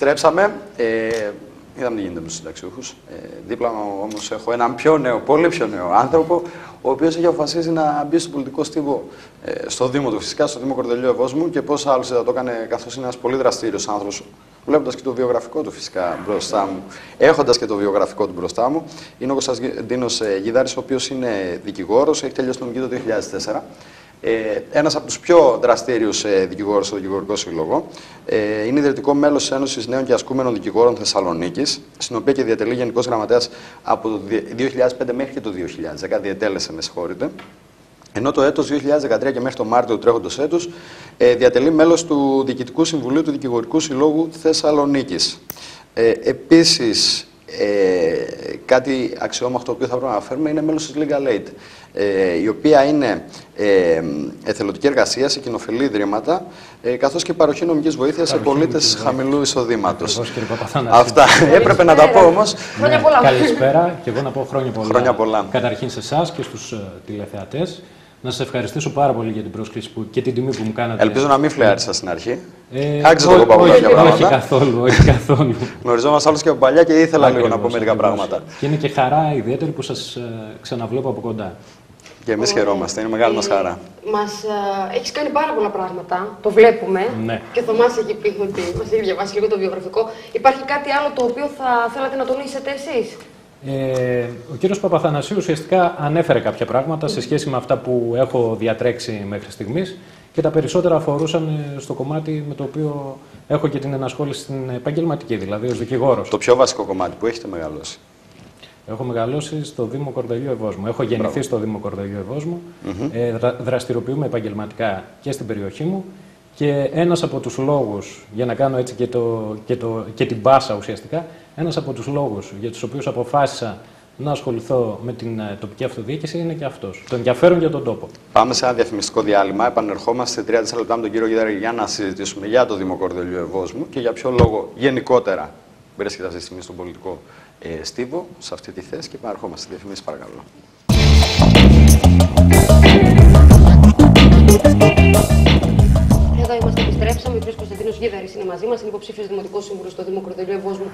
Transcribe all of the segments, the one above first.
Επιστρέψαμε. Είδαμε τι γίνεται με τους συνταξιούχους. Δίπλα μου όμως έχω έναν πιο νέο, πολύ πιο νέο άνθρωπο, ο οποίος έχει αποφασίσει να μπει στον πολιτικό στίβο στο Δήμο του, φυσικά στο Δήμο Κορδελιού Ευόσμου, και πώς άλλος θα το έκανε, καθώς είναι ένας πολύ δραστήριος άνθρωπος, βλέποντας και το βιογραφικό του φυσικά μπροστά μου, έχοντας και το βιογραφικό του μπροστά μου. Είναι ο Κωνσταντίνος Γίδαρης, ο οποίος είναι δικηγόρος, έχει τελειώσει νομική το 2004. Ένας από τους πιο δραστήριους δικηγόρους στο Δικηγορικό Σύλλογο. Είναι ιδρυτικό μέλος της Ένωσης Νέων και Ασκούμενων Δικηγόρων Θεσσαλονίκης, στην οποία και διατελεί Γενικός Γραμματέας από το 2005 μέχρι και το 2010. Διετέλεσε, με συγχωρείτε. Ενώ το έτος 2013 και μέχρι το Μάρτιο του τρέχοντος έτους διατελεί μέλος του Διοικητικού Συμβουλίου του Δικηγορικού Συλλόγου Θεσσαλονίκης. Επίσης, κάτι αξιόμαχτο το οποίο θα πρέπει να αναφέρουμε είναι μέλος της Legal Aid, η οποία είναι εθελοντική εργασία σε κοινοφελή ιδρύματα, καθώς και παροχή νομικής βοήθειας σε πολίτες χαμηλού εισοδήματος. Αυτά έπρεπε να τα πω όμως. Χρόνια πολλά. Καλησπέρα και εγώ να πω χρόνια πολλά. Καταρχήν σε εσάς και στους τηλεθεατές. Να σας ευχαριστήσω πάρα πολύ για την πρόσκληση και την τιμή που μου κάνατε. Ελπίζω να μην φλεάρισα στην αρχή. Άξιζε το κοπά κάποια πράγματα. Όχι καθόλου, όχι καθόλου. Γνωριζόμαστε άλλους και από παλιά και ήθελα λίγο να πω μερικά πράγματα. Και είναι και χαρά ιδιαίτερη που σας ξαναβλέπω από κοντά. Και εμείς χαιρόμαστε, είναι μεγάλη μας χαρά. Έχεις κάνει πάρα πολλά πράγματα, το βλέπουμε. Ναι. Και ο Θωμάς έχει πει ότι μας έχει διαβάσει λίγο το βιογραφικό. Υπάρχει κάτι άλλο το οποίο θα θέλατε να τονίσετε εσείς? Ο κύριος Παπαθανασίου ουσιαστικά ανέφερε κάποια πράγματα σε σχέση με αυτά που έχω διατρέξει μέχρι στιγμής, και τα περισσότερα αφορούσαν στο κομμάτι με το οποίο έχω και την ενασχόληση στην επαγγελματική, δηλαδή ως δικηγόρος. Το πιο βασικό κομμάτι που έχετε μεγαλώσει. Έχω μεγαλώσει στο Δήμο Κορδελιού Ευόσμου. Έχω γεννηθεί στο Δήμο Κορδελιού Ευόσμου. Δραστηριοποιούμε επαγγελματικά και στην περιοχή μου. Και ένας από τους λόγους, για να κάνω έτσι και την πάσα ουσιαστικά, ένας από τους λόγους για τους οποίους αποφάσισα να ασχοληθώ με την τοπική αυτοδιοίκηση είναι και αυτός. Το ενδιαφέρον για τον τόπο. Πάμε σε ένα διαφημιστικό διάλειμμα. Επανερχόμαστε 30 λεπτά με τον κύριο Γίδαρη για να συζητήσουμε για το Δήμο Κορδελιού Ευόσμου και για ποιο λόγο γενικότερα βρίσκεται αυτή τη στιγμή στον πολιτικό στίβο, σε αυτή τη θέση, και επανερχόμαστε. Διαφημίσεις, παρακαλώ. Εδώ είμαστε, επιστρέψαμε. Ο κ. Κωνσταντίνος Γίδαρης είναι μαζί μας, είναι υποψήφιος δημοτικός σύμβουλος στο Δήμο Κορδελιού Ευόσμου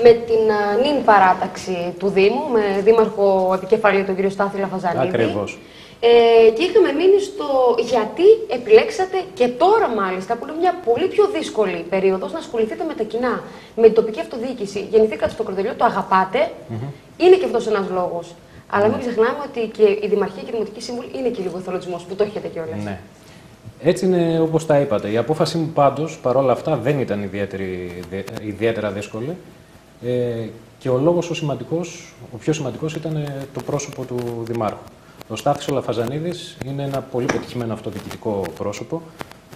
με την νυν παράταξη του Δήμου, με δήμαρχο επικεφαλή τον κ. Στάθη Λαφαζανίδη. Ακριβώς. Και είχαμε μείνει στο γιατί επιλέξατε και τώρα μάλιστα, που είναι μια πολύ πιο δύσκολη περίοδος, να ασχοληθείτε με τα κοινά, με την τοπική αυτοδιοίκηση. Γεννηθήκατε στο Κορδελιό, το αγαπάτε, είναι και αυτός ένας λόγος. Αλλά μην ξεχνάμε ότι και η Δημαρχία και η Δημοτική Σύμβουλη είναι και λίγο εθελοντισμός, που το έχετε κιόλας. Ναι. Έτσι είναι όπως τα είπατε. Η απόφαση μου πάντως, παρόλα αυτά, δεν ήταν ιδιαίτερα δύσκολη. Και ο λόγος ο πιο σημαντικός ήταν το πρόσωπο του Δημάρχου. Ο Στάθης ο Λαφαζανίδης είναι ένα πολύ πετυχημένο αυτοδιοικητικό πρόσωπο.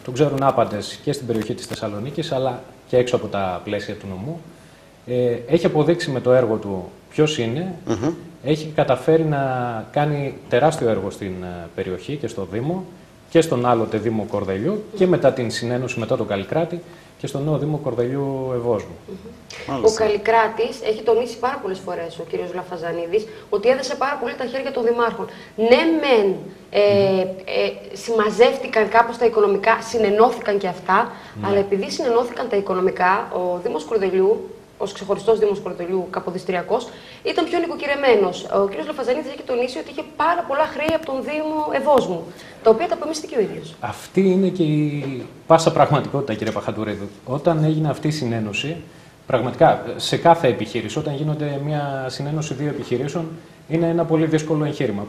Τον ξέρουν άπαντες και στην περιοχή της Θεσσαλονίκης, αλλά και έξω από τα πλαίσια του νομού. Έχει αποδείξει με το έργο του ποιος είναι. Έχει καταφέρει να κάνει τεράστιο έργο στην περιοχή και στο Δήμο και στον άλλοτε Δήμο Κορδελιού και μετά την συνένωση μετά τον Καλλικράτη και στον νέο Δήμο Κορδελιού Ευόσμου. Ο Καλλικράτης έχει τονίσει πάρα πολλές φορές, ο κύριος Λαφαζανίδης, ότι έδεσε πάρα πολύ τα χέρια των δημάρχων. Ναι, μεν συμμαζεύτηκαν κάπως τα οικονομικά, συνενώθηκαν και αυτά, αλλά επειδή συνενώθηκαν τα οικονομικά, ο Δήμος Κορδελιού, ως ξεχωριστός Δήμος Κορδελιού, καποδιστριακός, ήταν πιο νοικοκυρεμένος. Ο κ. Λαφαζανίδης έχει τονίσει ότι είχε πάρα πολλά χρέη από τον Δήμο Ευόσμου, τα οποία τα απομίστηκε ο ίδιος. Αυτή είναι και η πάσα πραγματικότητα, κύριε Παχαντουρίδου. Όταν έγινε αυτή η συνένωση, πραγματικά σε κάθε επιχείρηση, όταν γίνονται μια συνένωση δύο επιχειρήσεων, είναι ένα πολύ δύσκολο εγχείρημα.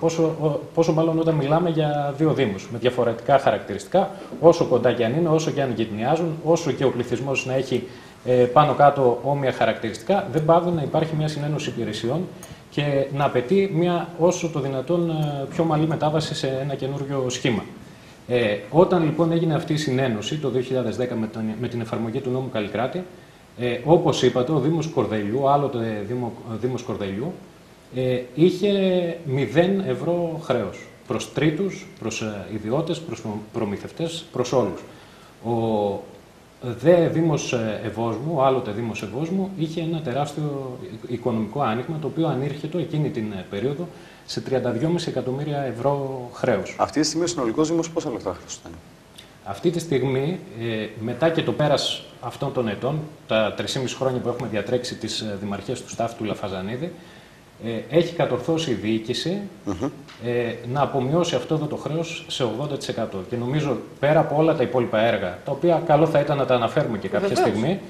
Πόσο μάλλον όταν μιλάμε για δύο Δήμους με διαφορετικά χαρακτηριστικά, όσο κοντά και αν είναι, όσο και αν γειτονιάζουν, όσο και ο πληθυσμός να έχει πάνω κάτω όμοια χαρακτηριστικά, δεν πάβει να υπάρχει μια συνένωση υπηρεσιών και να απαιτεί μια όσο το δυνατόν πιο ομαλή μετάβαση σε ένα καινούριο σχήμα. Όταν λοιπόν έγινε αυτή η συνένωση το 2010 με την εφαρμογή του νόμου Καλλικράτη, όπως είπατε, ο Δήμος Κορδελιού, άλλοτε Δήμος Κορδελιού, είχε 0 ευρώ χρέος προς τρίτους, προς ιδιώτες, προς προμηθευτές, προς όλους. Ο Δήμος Ευόσμου, ο άλλοτε Δήμος Ευόσμου, είχε ένα τεράστιο οικονομικό άνοιγμα, το οποίο ανήρχετο εκείνη την περίοδο σε 32,5 εκατομμύρια ευρώ χρέος. Αυτή τη στιγμή ο συνολικός Δήμος πόσα λεφτά χρειαζόταν? Αυτή τη στιγμή, μετά και το πέρας αυτών των ετών, τα 3,5 χρόνια που έχουμε διατρέξει τις δημαρχίες του Στάθη του Λαφαζανίδη, έχει κατορθώσει η διοίκηση να απομειώσει αυτό το χρέος σε 80%. Και νομίζω πέρα από όλα τα υπόλοιπα έργα, τα οποία καλό θα ήταν να τα αναφέρουμε και κάποια στιγμή,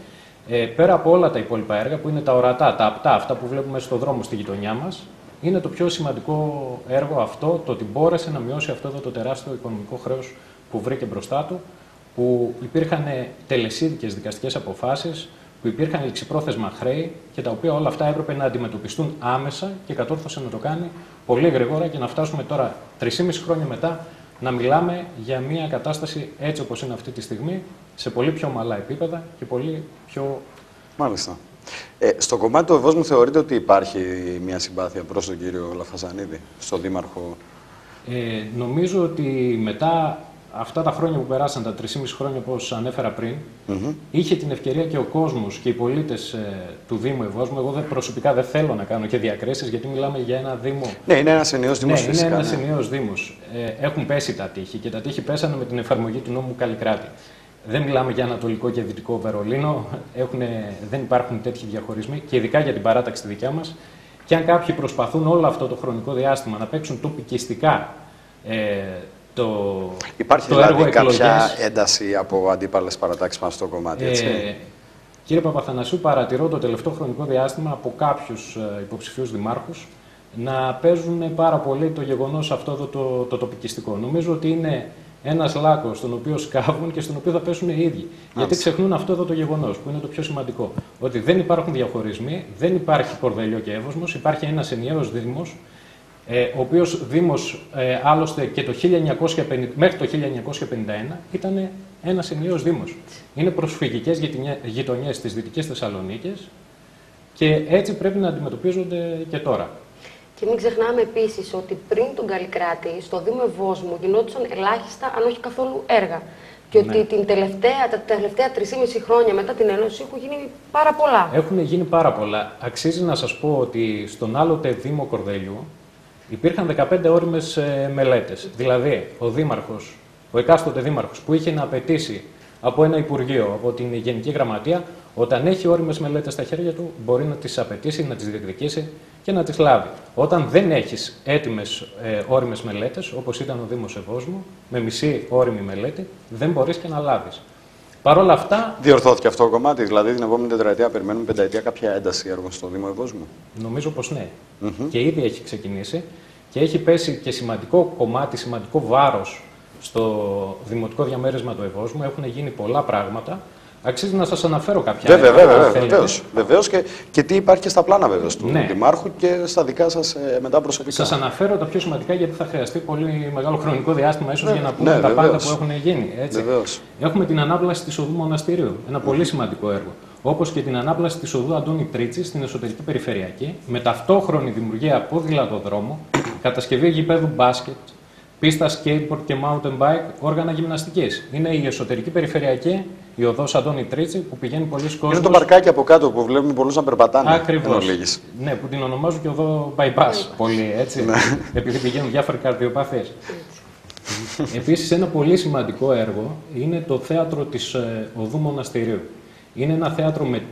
πέρα από όλα τα υπόλοιπα έργα που είναι τα ορατά, τα απτά, αυτά που βλέπουμε στον δρόμο στη γειτονιά μας, είναι το πιο σημαντικό έργο αυτό, το ότι μπόρεσε να μειώσει αυτό το τεράστιο οικονομικό χρέος που βρήκε μπροστά του, που υπήρχαν τελεσίδικες δικαστικές αποφάσεις, που υπήρχαν ληξιπρόθεσμα χρέη και τα οποία όλα αυτά έπρεπε να αντιμετωπιστούν άμεσα και κατόρθωσε να το κάνει πολύ γρήγορα και να φτάσουμε τώρα 3,5 χρόνια μετά να μιλάμε για μια κατάσταση έτσι όπως είναι αυτή τη στιγμή, σε πολύ πιο ομαλά επίπεδα και πολύ πιο... Μάλιστα. Στο κομμάτι του Ευόσμου θεωρείτε ότι υπάρχει μια συμπάθεια προς τον κύριο Λαφαζανίδη, στον Δήμαρχο? Νομίζω ότι μετά αυτά τα χρόνια που περάσαν, τα 3,5 χρόνια όπως ανέφερα πριν, είχε την ευκαιρία και ο κόσμος και οι πολίτες του Δήμου Ευόσμου. Εγώ προσωπικά δεν θέλω να κάνω και διακρίσεις, γιατί μιλάμε για ένα Δήμο. Ναι, είναι ένας ενιαίος Δήμος. Ναι, φυσικά, είναι ένας ενιαίος Δήμος. Έχουν πέσει τα τείχη και τα τείχη πέσανε με την εφαρμογή του νόμου Καλλικράτη. Δεν μιλάμε για Ανατολικό και Δυτικό Βερολίνο, δεν υπάρχουν τέτοιοι διαχωρισμοί και ειδικά για την παράταξη τη δικιά μας. Και αν κάποιοι προσπαθούν όλο αυτό το χρονικό διάστημα να παίξουν τοπικιστικά υπάρχει το δηλαδή έργο κάποια ένταση από αντίπαλες παρατάξεις μας στο κομμάτι, έτσι? Κύριε Παπαθανασίου, παρατηρώ το τελευταίο χρονικό διάστημα από κάποιους υποψηφίους δημάρχους να παίζουν πάρα πολύ το γεγονός αυτό το τοπικιστικό. Νομίζω ότι είναι ένας λάκκος στον οποίο σκάβουν και στον οποίο θα πέσουν οι ίδιοι. Γιατί ξεχνούν αυτό το γεγονός που είναι το πιο σημαντικό. Ότι δεν υπάρχουν διαχωρισμοί, δεν υπάρχει Κορδελιό και Εύωσμος, υπάρχει ένας ενιαίος Δήμος, ο οποίος Δήμος άλλωστε και μέχρι το 1951 ήταν ένας ενιαίος Δήμος. Είναι προσφυγικές γειτονιές στις Δυτικές Θεσσαλονίκες και έτσι πρέπει να αντιμετωπίζονται και τώρα. Και μην ξεχνάμε επίσης ότι πριν τον Καλλικράτη, στο Δήμο Ευόσμου γινόντουσαν ελάχιστα, αν όχι καθόλου, έργα. Και ότι τα τελευταία 3,5 χρόνια μετά την Ένωση έχουν γίνει πάρα πολλά. Έχουν γίνει πάρα πολλά. Αξίζει να σας πω ότι στον άλλοτε Δήμο Κορδελιού υπήρχαν 15 ώριμες μελέτες. Δηλαδή, ο εκάστοτε δήμαρχος που είχε να απαιτήσει από ένα Υπουργείο, από την Γενική Γραμματεία, όταν έχει ώριμες μελέτες στα χέρια του, μπορεί να τις απαιτήσει, να τις διεκδικήσει και να τις λάβει. Όταν δεν έχεις έτοιμες ώριμες μελέτες, όπως ήταν ο Δήμος Ευόσμου, με μισή ώριμη μελέτη, δεν μπορείς και να λάβεις. Παρ' όλα αυτά. Διορθώθηκε αυτό το κομμάτι, δηλαδή την επόμενη τετραετία περιμένουμε πενταετία κάποια ένταση έργων στο Δήμο Ευόσμου? Νομίζω πως ναι. Και ήδη έχει ξεκινήσει και έχει πέσει και σημαντικό κομμάτι, σημαντικό βάρος στο δημοτικό διαμέρισμα του Ευόσμου. Έχουν γίνει πολλά πράγματα. Αξίζει να σας αναφέρω κάποια. Βεβαίως και τι υπάρχει και στα πλάνα βέβαιως του Δημάρχου και στα δικά σας μετά προσωπικά. Σας αναφέρω τα πιο σημαντικά, γιατί θα χρειαστεί πολύ μεγάλο χρονικό διάστημα ίσως για να πούμε τα πάντα που έχουν γίνει. Έτσι. Έχουμε την ανάπλαση της οδού Μοναστηρίου, ένα πολύ σημαντικό έργο. Όπως και την ανάπλαση της οδού Αντώνη Τρίτσι στην εσωτερική περιφερειακή, με ταυτόχρονη δημιουργία ποδηλατοδρόμου, κατασκευή γηπέδου μπάσκετ, πίστα skateboard και mountain bike, όργανα γυμναστικής. Είναι η εσωτερική περιφερειακή, η οδός Αντώνη Τρίτσι, που πηγαίνει πολλοί κόσμος. Είναι το παρκάκι από κάτω που βλέπουμε πολλούς να περπατάνε. Ακριβώς. Ναι, που την ονομάζουν και οδό bypass πολύ, έτσι. Επειδή πηγαίνουν διάφοροι καρδιοπαθείς. Επίσης, ένα πολύ σημαντικό έργο είναι το θέατρο της οδού Μοναστηρίου. Είναι ένα θέατρο με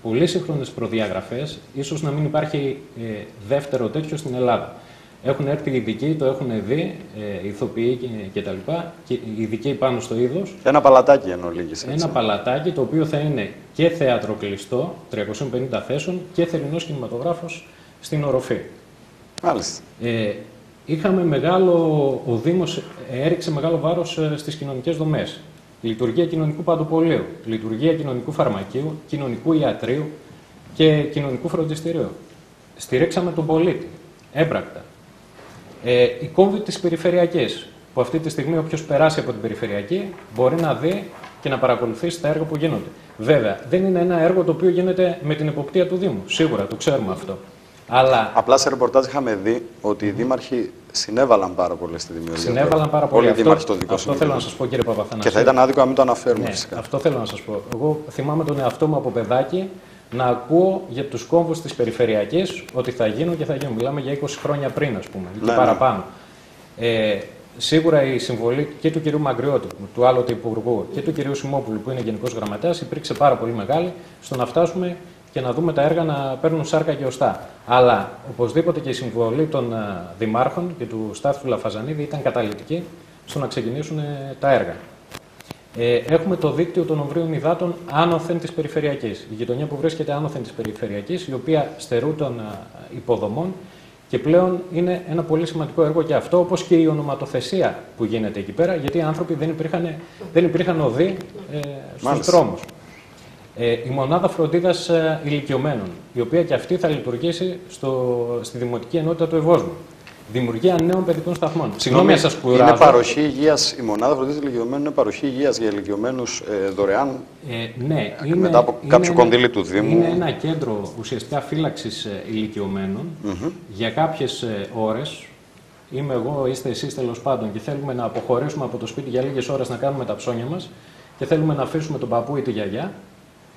πολύ σύγχρονες προδιαγραφές, ίσως να μην υπάρχει δεύτερο τέτοιο στην Ελλάδα. Έχουν έρθει οι ειδικοί, το έχουν δει, ηθοποιοί κτλ. Και οι ειδικοί πάνω στο είδος. Ένα παλατάκι εν ολίγης. Ένα παλατάκι το οποίο θα είναι και θέατρο κλειστό, 350 θέσεων, και θερινός κινηματογράφος στην οροφή. Μάλιστα. Ο Δήμος έριξε μεγάλο βάρος στις κοινωνικές δομές. Λειτουργία κοινωνικού παντοπολίου, λειτουργία κοινωνικού φαρμακείου, κοινωνικού ιατρείου και κοινωνικού φροντιστηρίου. Στηρίξαμε τον πολίτη, έμπρακτα. Η κόμβη της περιφερειακής, που αυτή τη στιγμή όποιος περάσει από την περιφερειακή μπορεί να δει και να παρακολουθήσει τα έργα που γίνονται. Βέβαια, δεν είναι ένα έργο το οποίο γίνεται με την εποπτεία του Δήμου. Σίγουρα, το ξέρουμε αυτό. Αλλά... Απλά σε ρεπορτάζ είχαμε δει ότι οι δήμαρχοι συνέβαλαν πάρα πολύ στη δημιουργία. Συνέβαλαν πάρα πολύ. Αυτό θέλω να σας πω, κύριε Παπαθανασίου. Και θα ήταν άδικο να μην το αναφέρουμε, φυσικά. Αυτό θέλω να σας πω. Εγώ θυμάμαι τον εαυτό μου από παιδάκι να ακούω για τους κόμβους της περιφερειακής ότι θα γίνουν και θα γίνουν. Μιλάμε για 20 χρόνια πριν, ας πούμε, και παραπάνω. Σίγουρα η συμβολή και του κ. Μαγκριώτη, του άλλοτε Υπουργού, και του κ. Σιμόπουλου, που είναι Γενικός Γραμματέας, υπήρξε πάρα πολύ μεγάλη στο να φτάσουμε και να δούμε τα έργα να παίρνουν σάρκα και οστά. Αλλά οπωσδήποτε και η συμβολή των δημάρχων και του Στάθη του Λαφαζανίδη ήταν καταλυτική στο να ξεκινήσουν τα έργα. Έχουμε το δίκτυο των ομβρίων υδάτων άνωθεν της περιφερειακής. Η γειτονιά που βρίσκεται άνωθεν της περιφερειακής, η οποία στερού των υποδομών και πλέον είναι ένα πολύ σημαντικό έργο και αυτό, όπως και η ονοματοθεσία που γίνεται εκεί πέρα, γιατί οι άνθρωποι δεν υπήρχαν οδοί στους δρόμους. Η μονάδα φροντίδας ηλικιωμένων, η οποία και αυτή θα λειτουργήσει στη Δημοτική Ενότητα του Ευόσμου. Δημιουργία νέων παιδικών σταθμών. Συγγνώμη, σας κουράζω. Είναι παροχή υγείας, η μονάδα φροντίδας ηλικιωμένων είναι παροχή υγείας για ηλικιωμένους δωρεάν. Ναι, μετά από κάποιο κονδύλι του Δήμου. Είναι ένα κέντρο ουσιαστικά φύλαξης ηλικιωμένων για κάποιες ώρες. Είμαι εγώ, είστε εσείς τέλος πάντων, και θέλουμε να αποχωρήσουμε από το σπίτι για λίγες ώρες να κάνουμε τα ψώνια μας και θέλουμε να αφήσουμε τον παππού ή τη γιαγιά.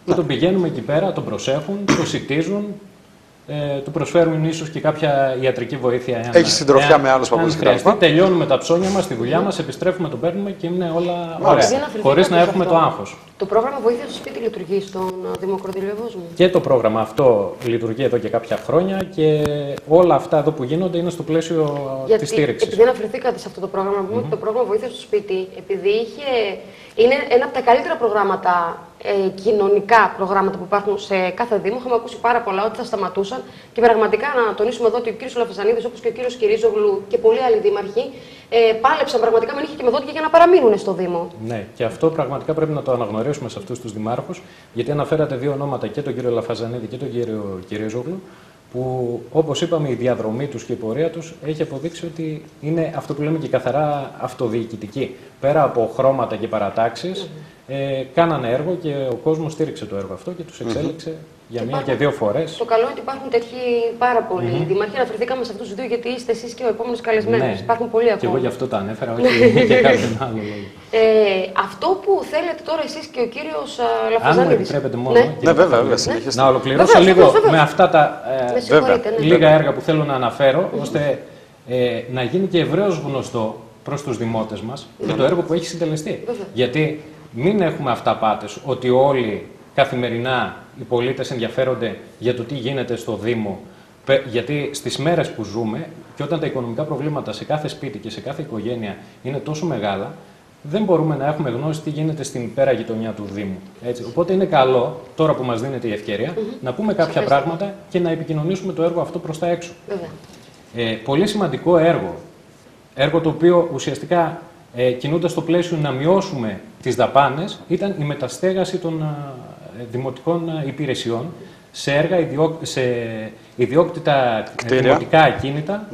Και τον πηγαίνουμε εκεί πέρα, τον προσέχουν, τον σιτίζουν. Του προσφέρουν ίσως και κάποια ιατρική βοήθεια. Έχει συντροφιά με άλλους παππούδες κτλ. Τελειώνουμε τα ψώνια μας, τη δουλειά μας, επιστρέφουμε, τον παίρνουμε και είναι όλα ωραία. Χωρίς να έχουμε το άγχος. Το πρόγραμμα βοήθεια στο σπίτι λειτουργεί στον Δήμο Κορδελιού Ευόσμου. Και το πρόγραμμα αυτό λειτουργεί εδώ και κάποια χρόνια και όλα αυτά εδώ που γίνονται είναι στο πλαίσιο της στήριξης. Επειδή αναφερθήκατε σε αυτό το πρόγραμμα, πούμε ότι το πρόγραμμα βοήθεια στο σπίτι, επειδή είναι ένα από τα καλύτερα προγράμματα, κοινωνικά προγράμματα που υπάρχουν σε κάθε Δήμο. Είχαμε ακούσει πάρα πολλά ότι θα σταματούσαν και πραγματικά να τονίσουμε εδώ ότι ο κ. Λαφαζανίδης, όπως και ο κ. Κυρίζογλου και πολλοί άλλοι δήμαρχοι, πάλεψαν πραγματικά με νύχια και με δόντια για να παραμείνουν στο Δήμο. Ναι, και αυτό πραγματικά πρέπει να το αναγνωρίσουμε σε αυτούς τους δημάρχους, γιατί αναφέρατε δύο ονόματα, και τον κ. Λαφαζανίδη και τον κ. Κυρίζογλου, που όπως είπαμε η διαδρομή τους και η πορεία τους έχει αποδείξει ότι είναι αυτό που λέμε και καθαρά αυτοδιοικητική. Πέρα από χρώματα και παρατάξεις, κάνανε έργο και ο κόσμος στήριξε το έργο αυτό και τους εξέλιξε για μία και δύο φορές. Το καλό είναι ότι υπάρχουν τέτοιοι πάρα πολλοί δήμαρχοι. Αναφερθήκαμε σε αυτούς τους δύο γιατί είστε εσείς και ο επόμενος καλεσμένος. Ναι. Υπάρχουν πολλοί ακόμα. Και εγώ γι' αυτό τα ανέφερα, όχι για κάποιον άλλο λόγο. Αυτό που θέλετε τώρα εσείς και ο κύριος Λαφαζανίδης. Αν μου επιτρέπετε μόνο. Ναι, βέβαια, να ολοκληρώσω λίγο με αυτά τα λίγα έργα που θέλω να αναφέρω, ώστε να γίνει και ευρέως γνωστό προς τους δημότες μας και το έργο που έχει συντελεστεί. Γιατί μην έχουμε αυταπάτες ότι όλοι καθημερινά οι πολίτες ενδιαφέρονται για το τι γίνεται στο Δήμο. Γιατί στις μέρες που ζούμε και όταν τα οικονομικά προβλήματα σε κάθε σπίτι και σε κάθε οικογένεια είναι τόσο μεγάλα, δεν μπορούμε να έχουμε γνώση τι γίνεται στην πέρα γειτονιά του Δήμου. Έτσι. Οπότε είναι καλό, τώρα που μας δίνεται η ευκαιρία, να πούμε κάποια πράγματα και να επικοινωνήσουμε το έργο αυτό προς τα έξω. Πολύ σημαντικό έργο. Έργο το οποίο ουσιαστικά κινούνται στο πλαίσιο να μειώσουμε τις δαπάνες, ήταν η μεταστέγαση των δημοτικών υπηρεσιών σε έργα, σε ιδιόκτητα δημοτικά ακίνητα,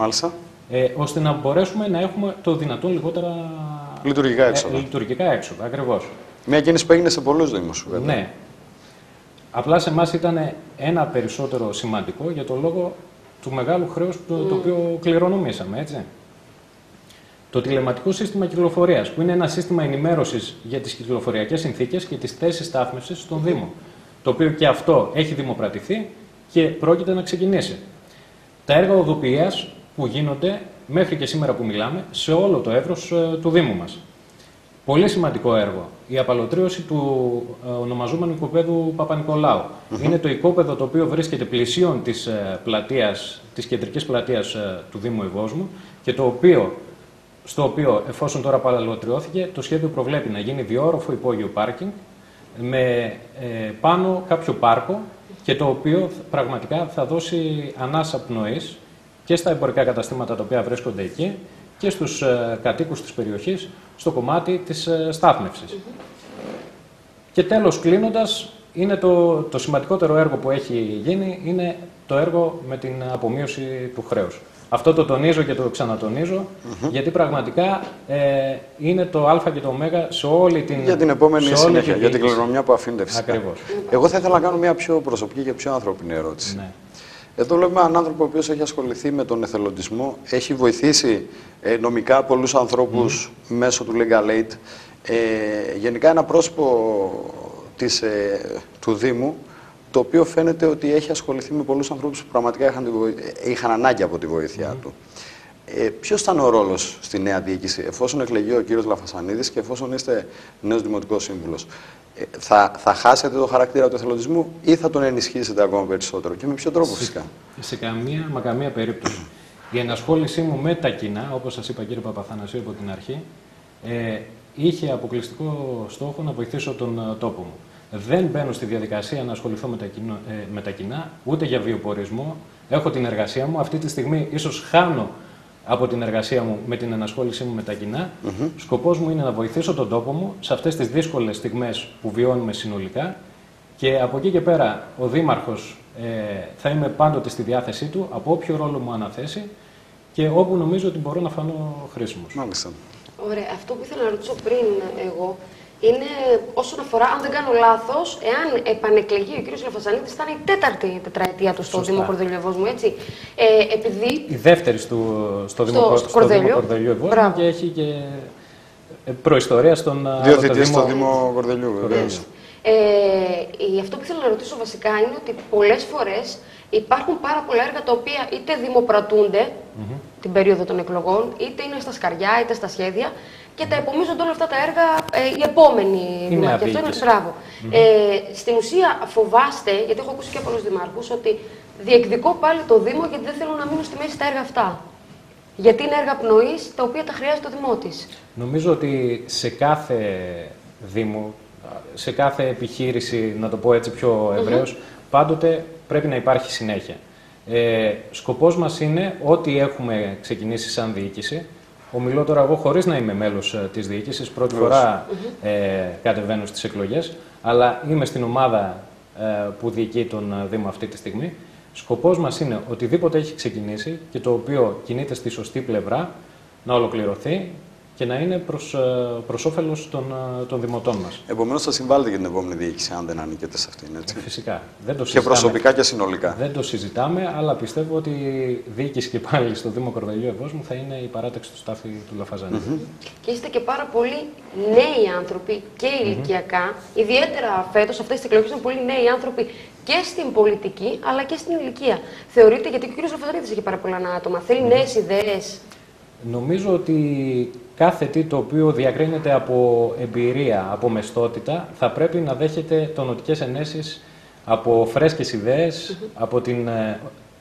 ώστε να μπορέσουμε να έχουμε το δυνατόν λιγότερα λειτουργικά έξοδα. Ακριβώς. Μια κίνηση που έγινε σε πολλούς Δήμους. Ναι. Απλά σε εμάς ήταν ένα περισσότερο σημαντικό για το λόγο του μεγάλου χρέους το οποίο κληρονομήσαμε, έτσι. Το τηλεματικό σύστημα κυκλοφορίας, που είναι ένα σύστημα ενημέρωσης για τις κυκλοφοριακές συνθήκες και τις θέσεις στάθμευσης στον Δήμο, το οποίο και αυτό έχει δημοπρατηθεί και πρόκειται να ξεκινήσει. Τα έργα οδοποιίας που γίνονται μέχρι και σήμερα που μιλάμε σε όλο το εύρος του Δήμου μας. Πολύ σημαντικό έργο. Η απαλωτρίωση του ονομαζόμενου οικοπαίδου Παπα-Νικολάου. Είναι το οικόπεδο το οποίο βρίσκεται πλησίον της κεντρικής πλατείας του Δήμου Ευόσμου και στο οποίο, εφόσον τώρα απαλωτριώθηκε, το σχέδιο προβλέπει να γίνει διόροφο υπόγειο πάρκινγκ με πάνω κάποιο πάρκο και το οποίο πραγματικά θα δώσει ανάσα πνοής και στα εμπορικά καταστήματα τα οποία βρίσκονται εκεί και στους κατοίκους της περιοχής στο κομμάτι της στάθμευσης. Και τέλος, κλείνοντας, είναι το σημαντικότερο έργο που έχει γίνει είναι το έργο με την απομείωση του χρέους. Αυτό το τονίζω και το ξανατονίζω, γιατί πραγματικά είναι το α και το ω σε όλη την... Για την επόμενη συνέχεια, για την κληρονομιά που αφήνεται φυσικά. Ακριβώς. Εγώ θα ήθελα να κάνω μια πιο προσωπική και πιο ανθρώπινη ερώτηση. Ναι. Εδώ βλέπουμε έναν άνθρωπο ο οποίος έχει ασχοληθεί με τον εθελοντισμό, έχει βοηθήσει νομικά πολλούς ανθρώπους μέσω του Legal Aid. Γενικά ένα πρόσωπο του Δήμου, το οποίο φαίνεται ότι έχει ασχοληθεί με πολλούς ανθρώπους που πραγματικά είχαν ανάγκη από τη βοήθειά του. Ποιος ήταν ο ρόλος στη νέα διοίκηση, εφόσον εκλεγεί ο κύριος Λαφασανίδης και εφόσον είστε νέος δημοτικός σύμβουλος? Θα χάσετε το χαρακτήρα του εθελοντισμού ή θα τον ενισχύσετε ακόμα περισσότερο, και με ποιο τρόπο φυσικά? Σε καμία περίπτωση. Η ενασχόλησή μου με τα κοινά, όπως σας είπα κύριε Παπαθανασίου από την αρχή, είχε αποκλειστικό στόχο να βοηθήσω τον τόπο μου. Δεν μπαίνω στη διαδικασία να ασχοληθώ με τα κοινά, ούτε για βιοπορισμό. Έχω την εργασία μου. Αυτή τη στιγμή ίσως χάνω από την εργασία μου με την ενασχόλησή μου με τα κοινά. Σκοπός μου είναι να βοηθήσω τον τόπο μου σε αυτές τις δύσκολες στιγμές που βιώνουμε συνολικά, και από εκεί και πέρα ο Δήμαρχος θα είμαι πάντοτε στη διάθεσή του από όποιο ρόλο μου αναθέσει και όπου νομίζω ότι μπορώ να φανώ χρήσιμος. Μάλιστα. Ωραία. Αυτό που ήθελα να ρωτήσω πριν εγώ είναι όσον αφορά, αν δεν κάνω λάθος, εάν επανεκλεγεί ο κ. Λαφασανίδης, θα είναι η 4η τετραετία του στο Δήμο Κορδελιού Ευόσμου, έτσι. Επειδή... Η δεύτερη στο Δήμο Κορδελιού Ευόσμου, και έχει και προϊστορία στον στο Δήμο Κορδελιού, βεβαίως. Αυτό που ήθελα να ρωτήσω βασικά είναι ότι πολλές φορές υπάρχουν πάρα πολλά έργα τα οποία είτε δημοπρατούνται την περίοδο των εκλογών, είτε είναι στα σκαριά, είτε στα σχέδια, και τα επομίζονται όλα αυτά τα έργα οι επόμενοι δήμαρχοι. Αυτό είναι μπράβο. Στην ουσία φοβάστε, γιατί έχω ακούσει και πολλούς δημάρχους, ότι διεκδικώ πάλι το Δήμο γιατί δεν θέλουν να μείνουν στη μέση τα έργα αυτά. Γιατί είναι έργα πνοής τα οποία τα χρειάζεται το Δήμο της. Νομίζω ότι σε κάθε Δήμο, σε κάθε επιχείρηση, να το πω έτσι πιο ευρέως, πάντοτε πρέπει να υπάρχει συνέχεια. Σκοπός μας είναι ό,τι έχουμε ξεκινήσει σαν διοίκηση. Ομιλώ τώρα εγώ χωρίς να είμαι μέλος της διοίκησης, πρώτη φορά κατεβαίνω στις εκλογές, αλλά είμαι στην ομάδα που διοικεί τον Δήμο αυτή τη στιγμή. Σκοπός μας είναι οτιδήποτε έχει ξεκινήσει και το οποίο κινείται στη σωστή πλευρά να ολοκληρωθεί και να είναι προς όφελος των δημοτών μας. Επομένως, θα συμβάλλετε για την επόμενη διοίκηση, αν δεν ανήκετε σε αυτήν, έτσι? Φυσικά. Δεν το και προσωπικά και συνολικά. Δεν το συζητάμε, αλλά πιστεύω ότι η διοίκηση και πάλι στο Δήμο Κορδελιού Ευόσμου θα είναι η παράταξη του Στάθη του Λαφαζανίδη. Και είστε και πάρα πολλοί νέοι άνθρωποι και ηλικιακά. Ιδιαίτερα φέτος, αυτές τις εκλογές είναι πολλοί νέοι άνθρωποι και στην πολιτική αλλά και στην ηλικία. Θεωρείτε, γιατί και ο κ. Λαφαζανίδης έχει πάρα πολλά άτομα, θέλει νέες ιδέες? Νομίζω ότι κάθε τι το οποίο διακρίνεται από εμπειρία, από μεστότητα, θα πρέπει να δέχεται τονωτικές ενέσεις από φρέσκες ιδέες, από την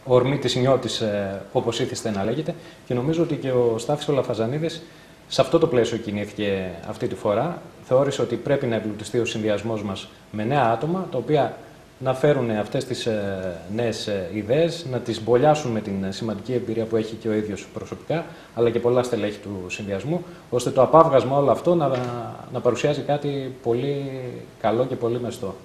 ορμή της νιώτης, όπως ήθιστε να λέγεται. Και νομίζω ότι και ο Στάθης ο Λαφαζανίδης σε αυτό το πλαίσιο κινήθηκε αυτή τη φορά. Θεώρησε ότι πρέπει να εμπλουτιστεί ο συνδυασμός μας με νέα άτομα, τα οποία να φέρουν αυτές τις νέες ιδέες, να τις μπολιάσουν με την σημαντική εμπειρία που έχει και ο ίδιος προσωπικά, αλλά και πολλά στελέχη του συνδυασμού, ώστε το απάβγασμα όλο αυτό να παρουσιάζει κάτι πολύ καλό και πολύ μεστό.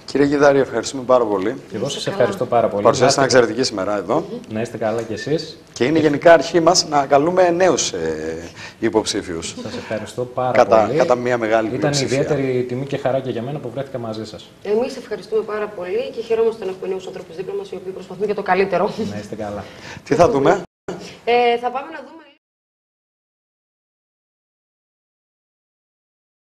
Κύριε Γιδάρη, ευχαριστούμε πάρα πολύ. Και εγώ σας ευχαριστώ πάρα πολύ. Παρουσιάσατε μια εξαιρετική σήμερα εδώ. Να είστε καλά κι εσείς. Και είναι γενικά αρχή μας να καλούμε νέους υποψήφιους. Σας ευχαριστώ πάρα πολύ. Κατά μια μεγάλη πλειοψηφία. Ήταν ιδιαίτερη τιμή και χαρά και για μένα που βρέθηκα μαζί σας. Εμείς ευχαριστούμε πάρα πολύ και χαιρόμαστε να έχουμε νέους ανθρώπους δίπλα μας οι οποίοι προσπαθούν για το καλύτερο. Να είστε καλά. Τι θα δούμε? Θα πάμε να δούμε